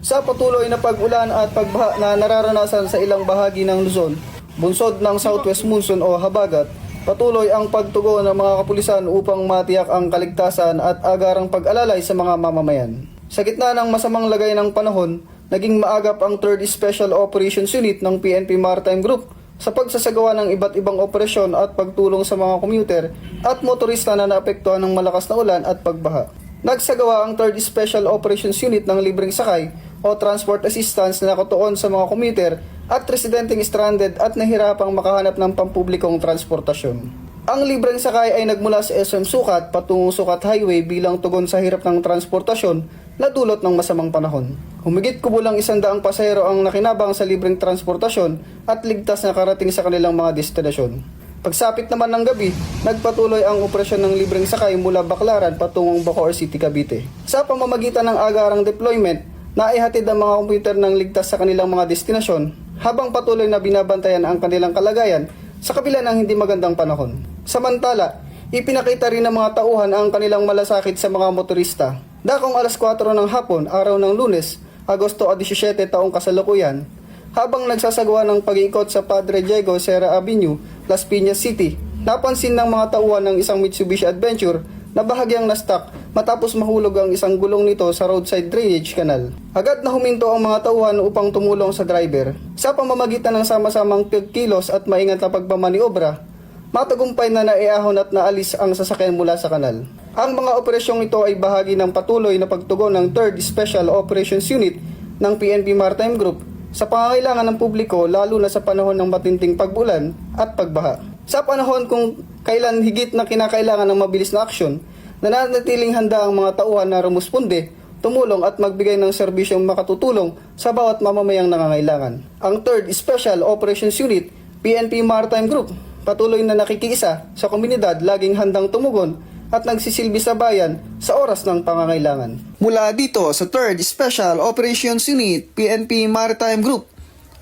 Sa patuloy na pag-ulan at pagbaha na nararanasan sa ilang bahagi ng Luzon, bunsod ng Southwest Monsoon o Habagat, patuloy ang pagtugon ng mga kapulisan upang matiyak ang kaligtasan at agarang pag-alalay sa mga mamamayan. Sa gitna ng masamang lagay ng panahon, naging maagap ang 3rd Special Operations Unit ng PNP Maritime Group sa pagsasagawa ng iba't ibang operasyon at pagtulong sa mga commuter at motorista na naapektuhan ng malakas na ulan at pagbaha. Nagsagawa ang 3rd Special Operations Unit ng libreng sakay o transport assistance na nakatuon sa mga commuter at residenteng stranded at nahirapang makahanap ng pampublikong transportasyon. Ang libreng sakay ay nagmula sa SM Sukat patungong Sukat Highway bilang tugon sa hirap ng transportasyon na dulot ng masamang panahon. Humigit kubulang 100 pasahero ang nakinabang sa libreng transportasyon at ligtas na karating sa kanilang mga destinasyon. Pagsapit naman ng gabi, nagpatuloy ang operasyon ng libreng sakay mula Baclaran patungong Bacoor City, Cavite. Sa pamamagitan ng agarang deployment, naihatid ang mga computer ng ligtas sa kanilang mga destinasyon habang patuloy na binabantayan ang kanilang kalagayan sa kabila ng hindi magandang panahon. Samantala, ipinakita rin ng mga tauhan ang kanilang malasakit sa mga motorista. Dakong alas 4 ng hapon, araw ng Lunes, Agosto 17 taong kasalukuyan, habang nagsasagawa ng pag-iikot sa Padre Diego Serra Avenue, Las Piñas City, napansin ng mga tauhan ng isang Mitsubishi Adventure na bahagyang na-stuck matapos mahulog ang isang gulong nito sa roadside drainage canal. Agad na huminto ang mga tauhan upang tumulong sa driver. Sa pamamagitan ng sama-samang pagkilos at maingat na pagmamaniobra, matagumpay na naiahon at naalis ang sasakyan mula sa kanal. Ang mga operasyong ito ay bahagi ng patuloy na pagtugon ng 3rd Special Operations Unit ng PNP Maritime Group sa pangangailangan ng publiko lalo na sa panahon ng matinding pag-ulan at pagbaha. Sa panahon kung kailan higit na kinakailangan ng mabilis na aksyon, nananatiling handa ang mga tauhan na rumusponde, tumulong at magbigay ng serbisyong makatutulong sa bawat mamamayang nangangailangan. Ang 3rd Special Operations Unit, PNP Maritime Group, patuloy na nakikiisa sa komunidad, laging handang tumugon at nagsisilbi sa bayan sa oras ng pangangailangan. Mula dito sa 3rd Special Operations Unit, PNP Maritime Group,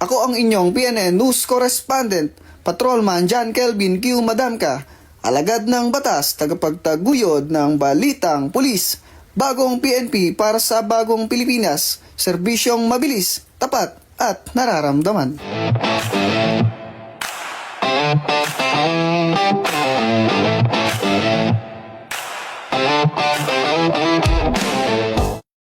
ako ang inyong PNN News Correspondent, Patrolman John Kelvin Q. Madamka, alagad ng batas, tagapagtaguyod ng balitang pulis, bagong PNP para sa bagong Pilipinas, serbisyong mabilis, tapat at nararamdaman.